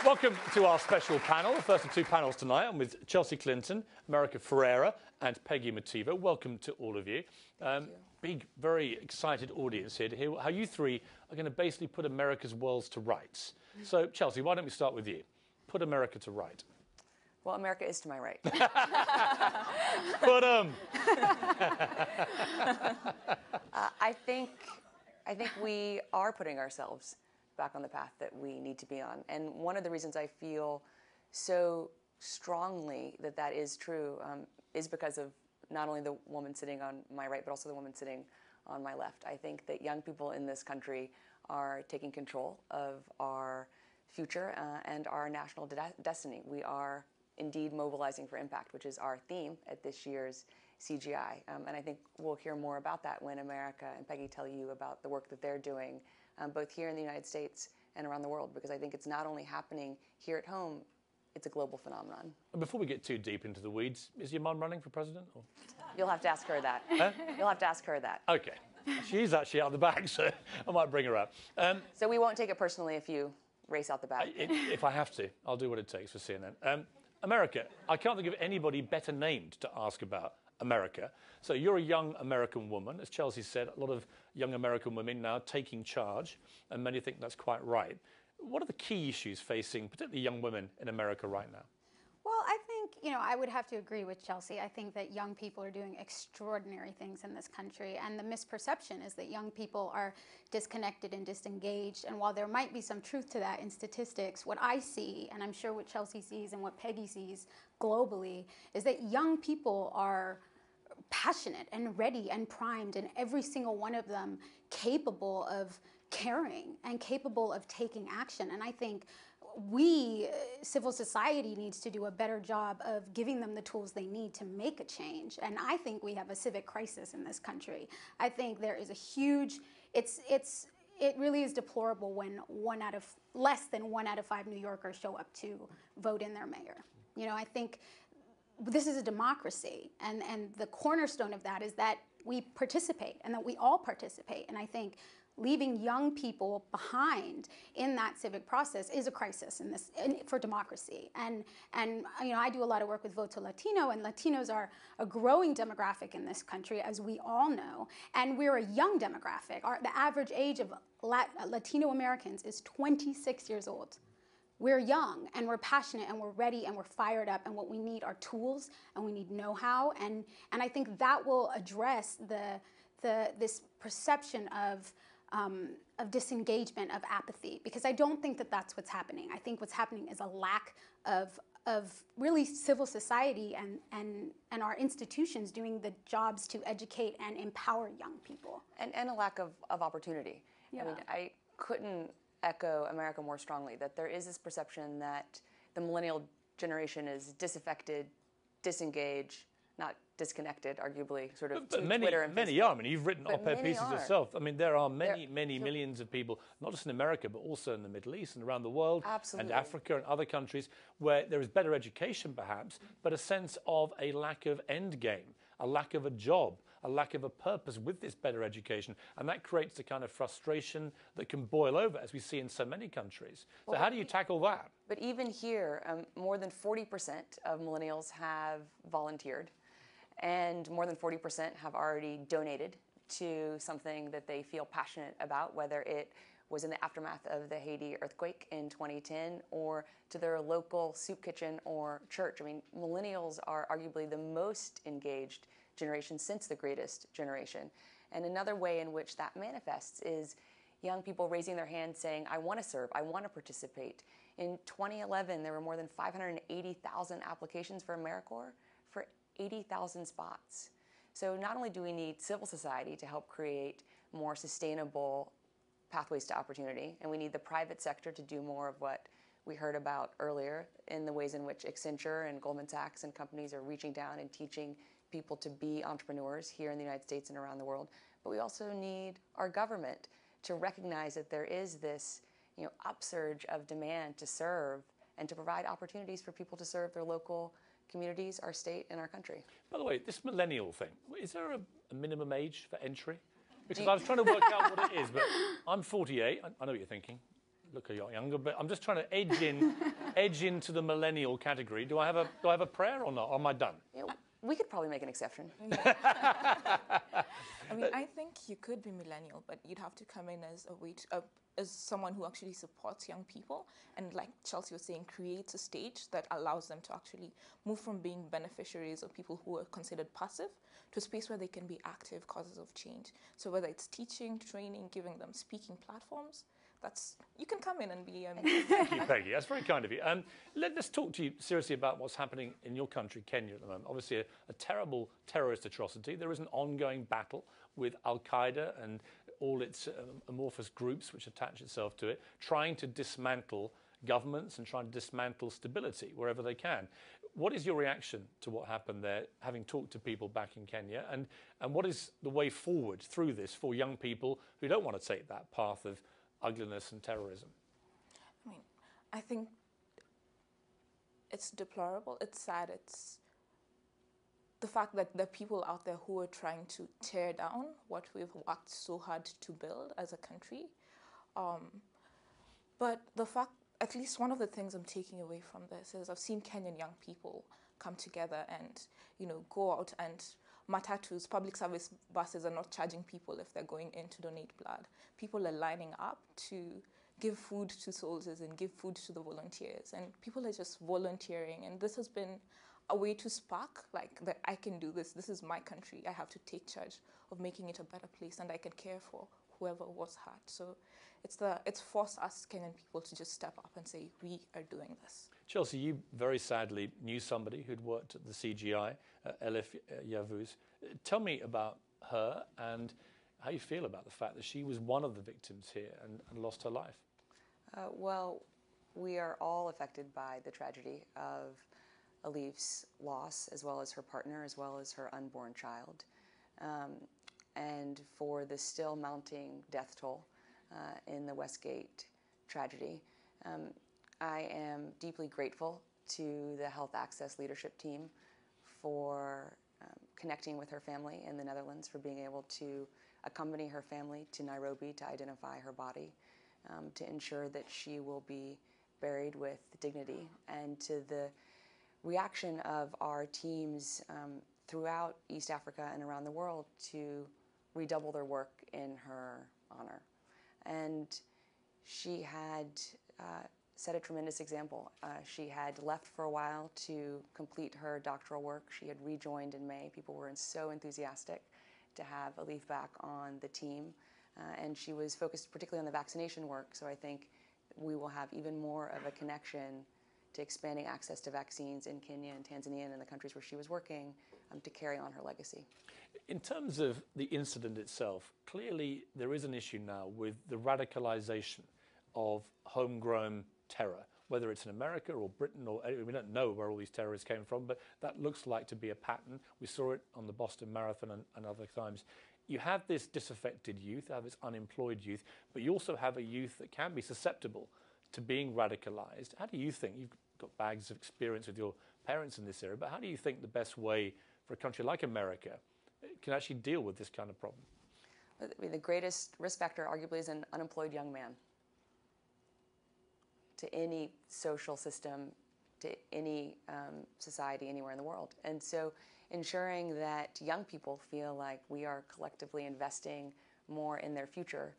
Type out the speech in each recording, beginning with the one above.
Welcome to our special panel, the first of two panels tonight. I'm with Chelsea Clinton, America Ferrera and Peggy Mativo. Welcome to all of you. Big, very excited audience here to hear how you three are going to basically put America's worlds to rights. So, Chelsea, why don't we start with you? Put America to right. Well, America is to my right. But I think we are putting ourselves back on the path that we need to be on. And one of the reasons I feel so strongly that that is true is because of not only the woman sitting on my right, but also the woman sitting on my left. I think that young people in this country are taking control of our future and our national destiny. We are indeed mobilizing for impact, which is our theme at this year's CGI. And I think we'll hear more about that when America and Peggy tell you about the work that they're doing, both here in the United States and around the world, because I think it's not only happening here at home, it's a global phenomenon. Before we get too deep into the weeds, is your mum running for president? Or? You'll have to ask her that. Huh? You'll have to ask her that. Okay. She's actually out the back, so I might bring her up. So we won't take it personally if you race out the back. If I have to, I'll do what it takes for CNN. America, I can't think of anybody better named to ask about America. So you're a young American woman. As Chelsea said, a lot of young American women now taking charge, and many think that's quite right. What are the key issues facing particularly young women in America right now? Well, I think, I would have to agree with Chelsea. I think that young people are doing extraordinary things in this country. And the misperception is that young people are disconnected and disengaged. And while there might be some truth to that in statistics, what I see, and I'm sure what Chelsea sees and what Peggy sees globally, is that young people are passionate and ready and primed, and every single one of them capable of caring and capable of taking action. And I think we, civil society, needs to do a better job of giving them the tools they need to make a change. And I think we have a civic crisis in this country. I think there is a huge, it really is deplorable when less than 1 out of 5 New Yorkers show up to vote in their mayor. I think this is a democracy, and the cornerstone of that is that we participate and that we all participate. And I think leaving young people behind in that civic process is a crisis for democracy. And I do a lot of work with Vote to Latino, and Latinos are a growing demographic in this country, as we all know. And we're a young demographic. The average age of Latino Americans is 26 years old. We're young, and we're passionate, and we're ready, and we're fired up, and what we need are tools, and we need know-how, and I think that will address this perception of disengagement, of apathy, because I don't think that that's what's happening. I think what's happening is a lack of really civil society and our institutions doing the jobs to educate and empower young people. And a lack of opportunity. Yeah. I mean, I couldn't echo America more strongly, that there is this perception that the millennial generation is disaffected, disengaged, not disconnected, arguably, sort of but to many, Twitter and many Facebook. are. I mean, you've written op-ed pieces yourself. I mean, there are many millions of people, not just in America, but also in the Middle East and around the world, Absolutely. and Africa and other countries, where there is better education, perhaps, but a sense of a lack of end game, a lack of a job, a lack of a purpose with this better education. And that creates the kind of frustration that can boil over, as we see in so many countries. So how do you tackle that? But even here, more than 40% of millennials have volunteered, and more than 40% have already donated to something that they feel passionate about, whether it was in the aftermath of the Haiti earthquake in 2010 or to their local soup kitchen or church. I mean, millennials are arguably the most engaged generation since the greatest generation. And another way in which that manifests is young people raising their hands saying, I want to serve, I want to participate. In 2011, there were more than 580,000 applications for AmeriCorps for 80,000 spots. So not only do we need civil society to help create more sustainable pathways to opportunity, and we need the private sector to do more of what we heard about earlier in the ways in which Accenture and Goldman Sachs and companies are reaching down and teaching people to be entrepreneurs here in the United States and around the world. But we also need our government to recognize that there is this upsurge of demand to serve and to provide opportunities for people to serve their local communities, our state, and our country. By the way, this millennial thing, is there a minimum age for entry? Because I was trying to work out what it is, but I'm 48. I know what you're thinking. look a lot younger, but I'm just trying to edge into the millennial category. Do I have a prayer or not? Or am I done? Yeah, we could probably make an exception. I mean, I think you could be millennial, but you'd have to come in as as someone who actually supports young people, and like Chelsea was saying, creates a stage that allows them to actually move from being beneficiaries or people who are considered passive to a space where they can be active causes of change. So whether it's teaching, training, giving them speaking platforms, you can come in and be. Thank you, Peggy. That's very kind of you. Let's talk to you seriously about what's happening in your country, Kenya, at the moment. Obviously, a terrible terrorist atrocity. There is an ongoing battle with Al-Qaeda and all its amorphous groups which attach itself to it, trying to dismantle governments and trying to dismantle stability wherever they can. What is your reaction to what happened there, having talked to people back in Kenya? And what is the way forward through this for young people who don't want to take that path of ugliness and terrorism? I mean, I think it's deplorable. It's sad. It's the fact that there are people out there who are trying to tear down what we've worked so hard to build as a country. But the fact, at least one of the things I'm taking away from this is I've seen Kenyan young people come together and, go out, and matatus, public service buses, are not charging people if they're going in to donate blood. People are lining up to give food to soldiers and give food to the volunteers, and people are just volunteering. And this has been a way to spark, that I can do this. This is my country. I have to take charge of making it a better place, and I can care for whoever was hurt. So it's forced us Kenyan people to just step up and say, we are doing this. Chelsea, you very sadly knew somebody who'd worked at the CGI, Elif Yavuz. Tell me about her and how you feel about the fact that she was one of the victims here and lost her life. Well, we are all affected by the tragedy of Elif's loss, as well as her partner, as well as her unborn child. And for the still mounting death toll in the Westgate tragedy. I am deeply grateful to the Health Access leadership team for connecting with her family in the Netherlands, for being able to accompany her family to Nairobi to identify her body, to ensure that she will be buried with dignity, and to the reaction of our teams throughout East Africa and around the world to redouble their work in her honor. And she had set a tremendous example. She had left for a while to complete her doctoral work. She had rejoined in May. People were so enthusiastic to have Elif back on the team. And she was focused particularly on the vaccination work. So I think we will have even more of a connection to expanding access to vaccines in Kenya and Tanzania and in the countries where she was working to carry on her legacy. In terms of the incident itself, clearly there is an issue now with the radicalization of homegrown terror, whether it's in America or Britain, or we don't know where all these terrorists came from, but that looks like to be a pattern. We saw it on the Boston Marathon and other times. You have this disaffected youth, you have this unemployed youth, but you also have a youth that can be susceptible to being radicalized. How do you think, you've got bags of experience with your parents in this area, but how do you think the best way for a country like America can actually deal with this kind of problem? I mean, the greatest risk factor arguably is an unemployed young man to any social system, to any society anywhere in the world. And so ensuring that young people feel like we are collectively investing more in their future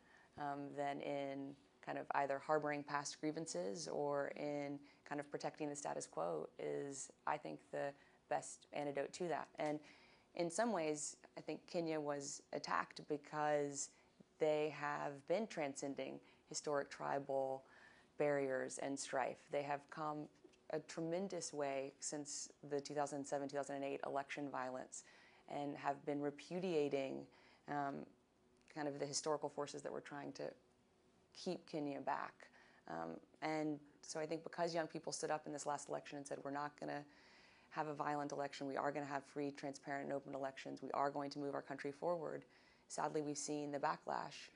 than in kind of either harboring past grievances or in kind of protecting the status quo is, I think, the best antidote to that. And in some ways, I think Kenya was attacked because they have been transcending historic tribal barriers and strife. They have come a tremendous way since the 2007-2008 election violence and have been repudiating kind of the historical forces that were trying to keep Kenya back. And so I think because young people stood up in this last election and said, we're not going to have a violent election, we are going to have free, transparent, and open elections, we are going to move our country forward, sadly we've seen the backlash.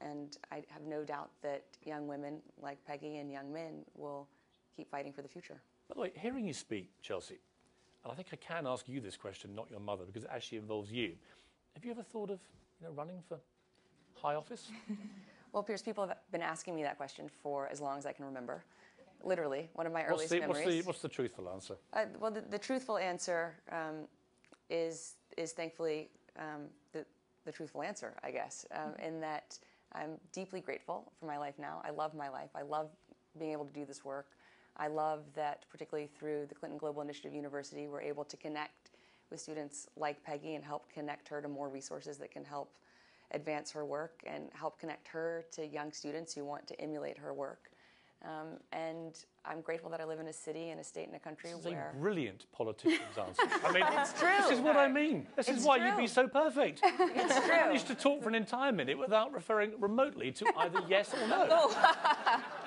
And I have no doubt that young women like Peggy and young men will keep fighting for the future. By the way, hearing you speak, Chelsea, and I think I can ask you this question, not your mother, because it actually involves you. Have you ever thought of running for high office? Well, Piers, people have been asking me that question for as long as I can remember. Literally, one of my earliest memories. What's the truthful answer? Well, the truthful answer is thankfully the truthful answer, I guess, in that I'm deeply grateful for my life now. I love my life. I love being able to do this work. I love that, particularly through the Clinton Global Initiative University, we're able to connect with students like Peggy and help connect her to more resources that can help advance her work and help connect her to young students who want to emulate her work. And I'm grateful that I live in a city and a state and a country This is where... a brilliant politician's answer. I mean, it's true. This is what I mean. This is why you'd be so perfect. It's true. You managed to talk for an entire minute without referring remotely to either yes or no.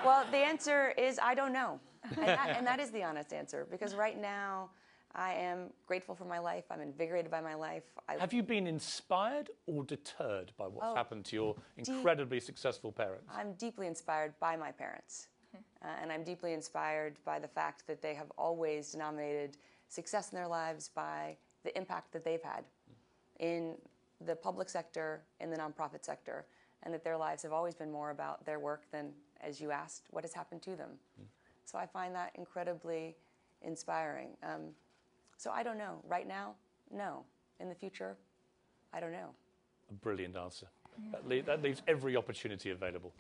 Well, the answer is I don't know. And that is the honest answer, because right now I am grateful for my life. I'm invigorated by my life. Have you been inspired or deterred by what's happened to your incredibly successful parents? I'm deeply inspired by my parents. And I'm deeply inspired by the fact that they have always denominated success in their lives by the impact that they've had in the public sector, in the nonprofit sector, and that their lives have always been more about their work than, as you asked, what has happened to them. So I find that incredibly inspiring. So I don't know. Right now, no. In the future, I don't know. A brilliant answer. That leaves every opportunity available.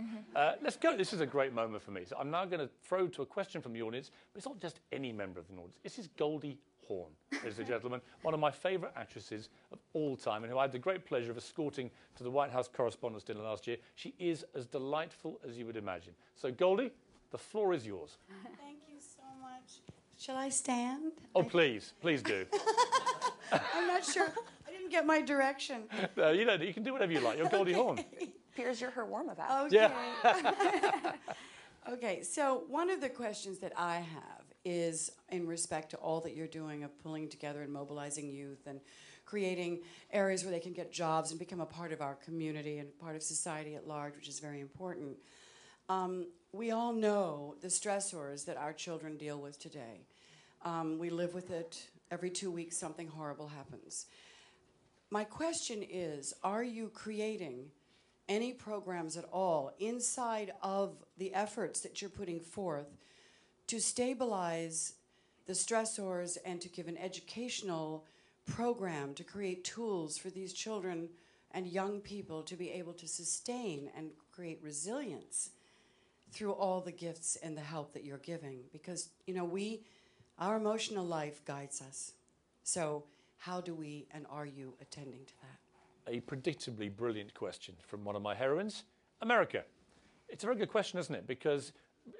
Let's go. This is a great moment for me. So I'm now going to throw to a question from the audience, but it's not just any member of the audience. This is Goldie Hawn, ladies and gentlemen, one of my favourite actresses of all time, and who I had the great pleasure of escorting to the White House Correspondents' Dinner last year. She is as delightful as you would imagine. So, Goldie, the floor is yours. Thank you so much. Shall I stand? Oh, please do. I'm not sure. I didn't get my direction. No, you don't. You can do whatever you like. You're Goldie Hawn. Piers, you're her warm-up. Okay. Yeah. Okay, so one of the questions that I have is in respect to all that you're doing of pulling together and mobilizing youth and creating areas where they can get jobs and become a part of our community and part of society at large, which is very important. We all know the stressors that our children deal with today. We live with it. Every 2 weeks, something horrible happens. My question is, are you creating any programs at all inside of the efforts that you're putting forth to stabilize the stressors and to give an educational program to create tools for these children and young people to be able to sustain and create resilience through all the gifts and the help that you're giving? Because, you know, our emotional life guides us. So how do we and are you attending to that? A predictably brilliant question from one of my heroines, America. It's a very good question, isn't it? Because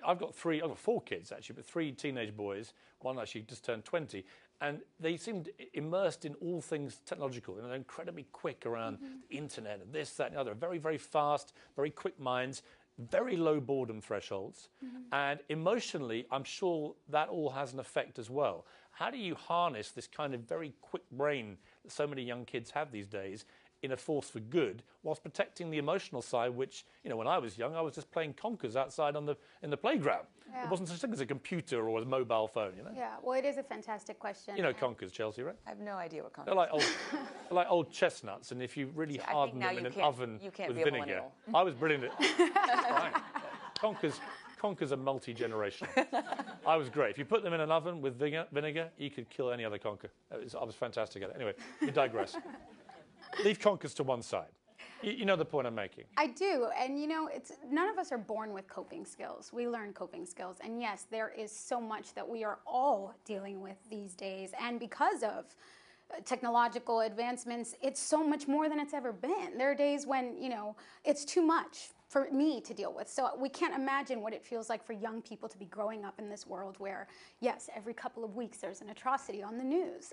I've got four kids actually, but 3 teenage boys. One actually just turned 20, and they seemed immersed in all things technological. You know, they're incredibly quick around the internet and this, that, and the other. Very, very fast, very quick minds, very low boredom thresholds, and emotionally, I'm sure that all has an effect as well. How do you harness this kind of very quick brain that so many young kids have these days in a force for good, whilst protecting the emotional side, which, you know, when I was young, I was just playing conkers outside in the playground. Yeah. There wasn't such a thing as a computer or a mobile phone, you know? Yeah, well, it is a fantastic question. You know conkers, Chelsea, right? I have no idea what conkers are. They're like old chestnuts, and if you really harden them in an oven with vinegar. I was brilliant at right. Conkers are multi-generational. I was great. If you put them in an oven with vinegar, you could kill any other conker. I was fantastic at it. Anyway, we digress. Leave conkers to one side. You know the point I'm making. I do, and you know, none of us are born with coping skills. We learn coping skills, and yes, there is so much that we are all dealing with these days, and because of technological advancements, it's so much more than it's ever been. There are days when, you know, it's too much for me to deal with. So we can't imagine what it feels like for young people to be growing up in this world where, yes, every couple of weeks there's an atrocity on the news.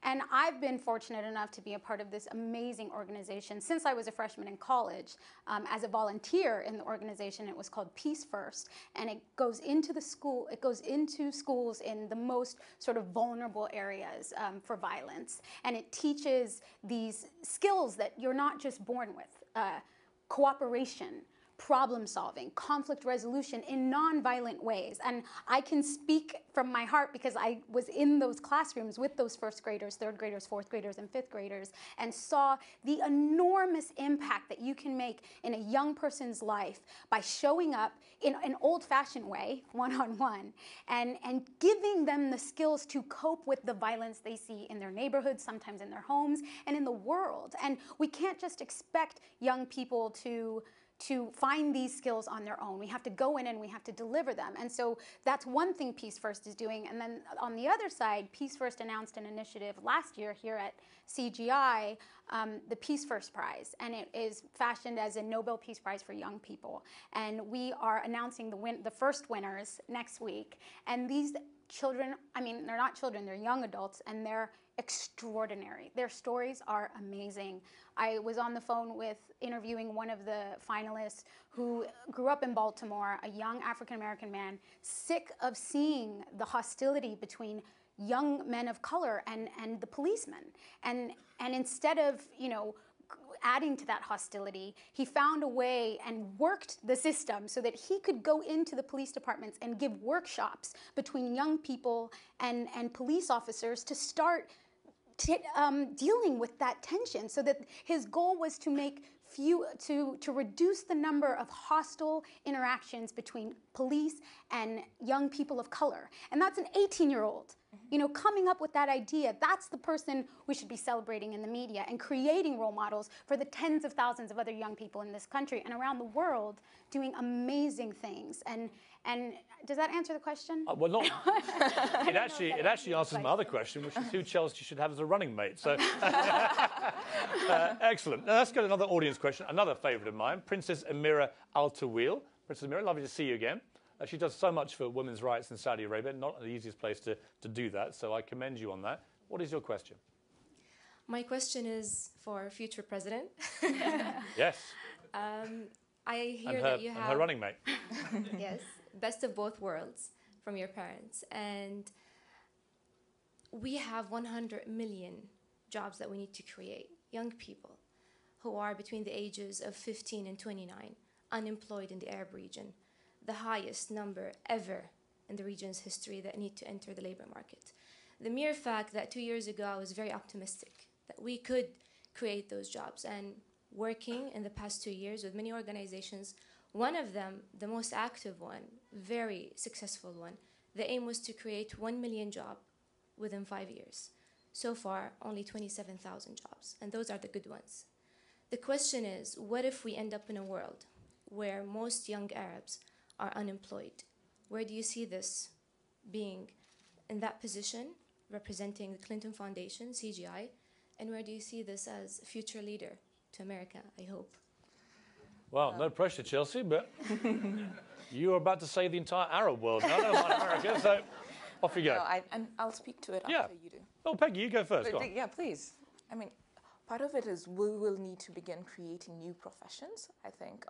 And I've been fortunate enough to be a part of this amazing organization since I was a freshman in college. As a volunteer in the organization, it was called Peace First, and it goes into schools in the most sort of vulnerable areas for violence. And it teaches these skills that you're not just born with. Cooperation, problem solving, conflict resolution in non-violent ways. And I can speak from my heart because I was in those classrooms with those first graders, third graders, fourth graders, and fifth graders, and saw the enormous impact that you can make in a young person's life by showing up in an old-fashioned way, one-on-one, and giving them the skills to cope with the violence they see in their neighborhoods, sometimes in their homes, and in the world. And we can't just expect young people to find these skills on their own. We have to go in and we have to deliver them. And so that's one thing Peace First is doing. And then on the other side, Peace First announced an initiative last year here at CGI, the Peace First Prize. And it is fashioned as a Nobel Peace Prize for young people. And we are announcing the first winners next week. And these children, I mean, they're not children, they're young adults, and they're extraordinary. Their stories are amazing. I was on the phone interviewing one of the finalists who grew up in Baltimore, a young African-American man, sick of seeing the hostility between young men of color and the policemen. And instead of, adding to that hostility, he found a way and worked the system so that he could go into the police departments and give workshops between young people and police officers to start dealing with that tension, so that his goal was to make to reduce the number of hostile interactions between police and young people of color. And that's an 18-year-old. Coming up with that idea, that's the person we should be celebrating in the media and creating role models for the tens of thousands of other young people in this country and around the world doing amazing things. And does that answer the question? Well, not. It actually answers my other question, which is who Chelsea should have as a running mate. So, excellent. Now, let's go to another audience question. Another favourite of mine, Princess Amira Al Tawil. Princess Amira, lovely to see you again. She does so much for women's rights in Saudi Arabia. Not the easiest place to do that, so I commend you on that. What is your question? My question is for future president. Yes. I hear that you have... And her running mate. Yes. Best of both worlds from your parents. And we have 100 million jobs that we need to create. Young people who are between the ages of 15 and 29, unemployed in the Arab region. The highest number ever in the region's history that need to enter the labor market. The mere fact that 2 years ago I was very optimistic that we could create those jobs, and working in the past 2 years with many organizations, one of them, the most active one, very successful one, the aim was to create 1 million jobs within 5 years. So far, only 27,000 jobs, and those are the good ones. The question is, what if we end up in a world where most young Arabs are unemployed? Where do you see this being in that position, representing the Clinton Foundation, CGI, and where do you see this as a future leader to America, I hope? Well, no pressure, Chelsea, but you are about to save the entire Arab world. No, I don't mind America, so off you go. No, and I'll speak to it after you do. Oh, Peggy, you go first. Go on. Yeah, please. I mean, part of it is we will need to begin creating new professions, I think.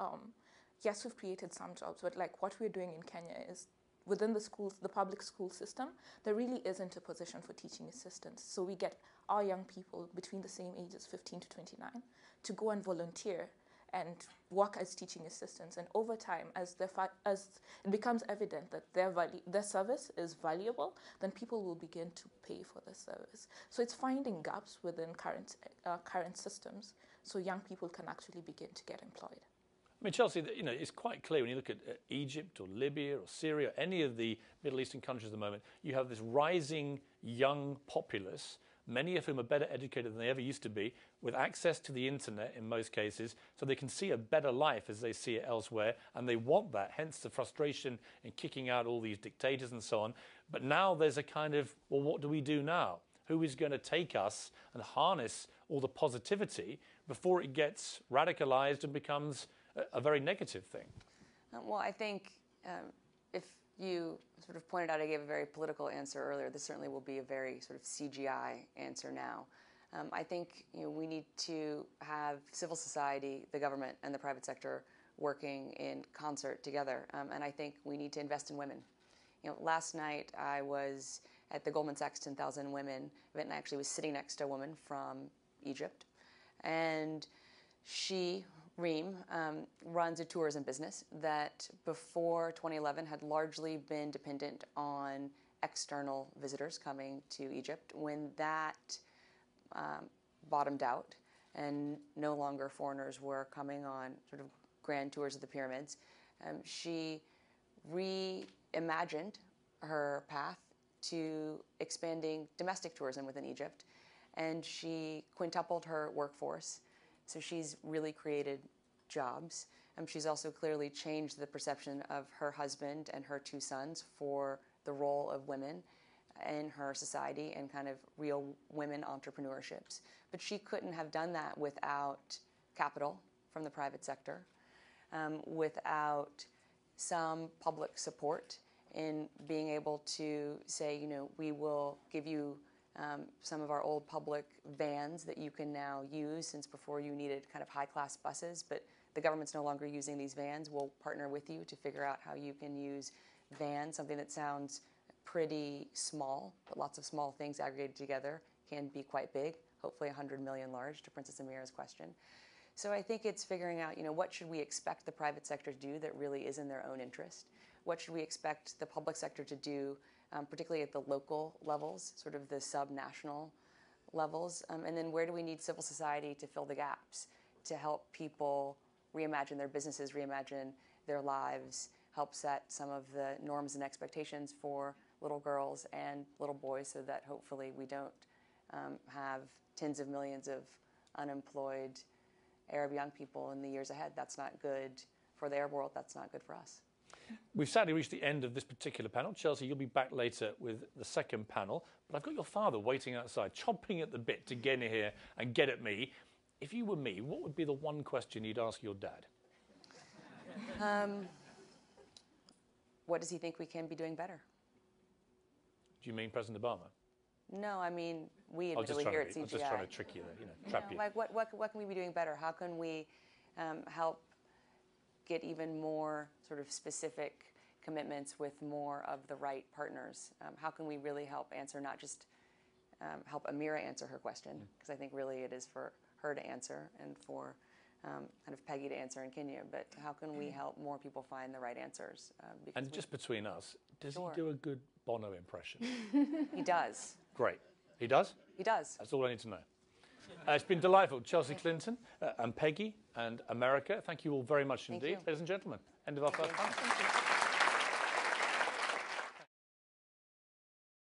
Yes, we've created some jobs, but like what we're doing in Kenya is within the schools, the public school system, there really isn't a position for teaching assistants. So we get our young people between the same ages, 15 to 29, to go and volunteer and work as teaching assistants. And over time, as it becomes evident that their service is valuable, then people will begin to pay for the service. So it's finding gaps within current systems so young people can actually begin to get employed. I mean, Chelsea, it's quite clear when you look at Egypt or Libya or Syria, or any of the Middle Eastern countries at the moment, you have this rising young populace, many of whom are better educated than they ever used to be, with access to the internet in most cases, so they can see a better life as they see it elsewhere, and they want that, hence the frustration in kicking out all these dictators and so on. But now there's a kind of, well, what do we do now? Who is going to take us and harness all the positivity before it gets radicalized and becomes a very negative thing? Well, I think if you sort of pointed out I gave a very political answer earlier, this certainly will be a very sort of CGI answer now. I think we need to have civil society, the government, and the private sector working in concert together. And I think we need to invest in women. Last night I was at the Goldman Sachs 10,000 Women event, and I actually was sitting next to a woman from Egypt. And she Reem runs a tourism business that before 2011 had largely been dependent on external visitors coming to Egypt. When that bottomed out and no longer foreigners were coming on sort of grand tours of the pyramids, she reimagined her path to expanding domestic tourism within Egypt, and she quintupled her workforce. So she's really created jobs. She's also clearly changed the perception of her husband and her 2 sons for the role of women in her society and kind of real women entrepreneurships. But she couldn't have done that without capital from the private sector, without some public support in being able to say, you know, we will give you some of our old public vans that you can now use, since before you needed kind of high-class buses, but the government's no longer using these vans. We'll partner with you to figure out how you can use vans, something that sounds pretty small, but lots of small things aggregated together can be quite big, hopefully 100 million large, to Princess Amira's question. So I think it's figuring out, you know, what should we expect the private sector to do that really is in their own interest? What should we expect the public sector to do, particularly at the local levels, sort of the sub-national levels? And then where do we need civil society to fill the gaps, to help people reimagine their businesses, reimagine their lives, help set some of the norms and expectations for little girls and little boys, so that hopefully we don't have tens of millions of unemployed Arab young people in the years ahead. That's not good for the Arab world. That's not good for us. We've sadly reached the end of this particular panel. Chelsea, you'll be back later with the second panel. But I've got your father waiting outside, chomping at the bit to get in here and get at me. If you were me, what would be the one question you'd ask your dad? What does he think we can be doing better? Do you mean President Obama? No, I mean, we admittedly here at CGI. I'm just trying to trick you there, you know, trap you. Like, what can we be doing better? How can we help get even more sort of specific commitments with more of the right partners? How can we really help answer, not just help Amira answer her question, because I think really it is for her to answer and for kind of Peggy to answer in Kenya, but how can we help more people find the right answers? And just between us, does Sure. he do a good Bono impression? He does. Great. He does? He does. That's all I need to know. It's been delightful. Chelsea Clinton and Peggy and America, thank you all very much indeed. Ladies and gentlemen, end of our first panel.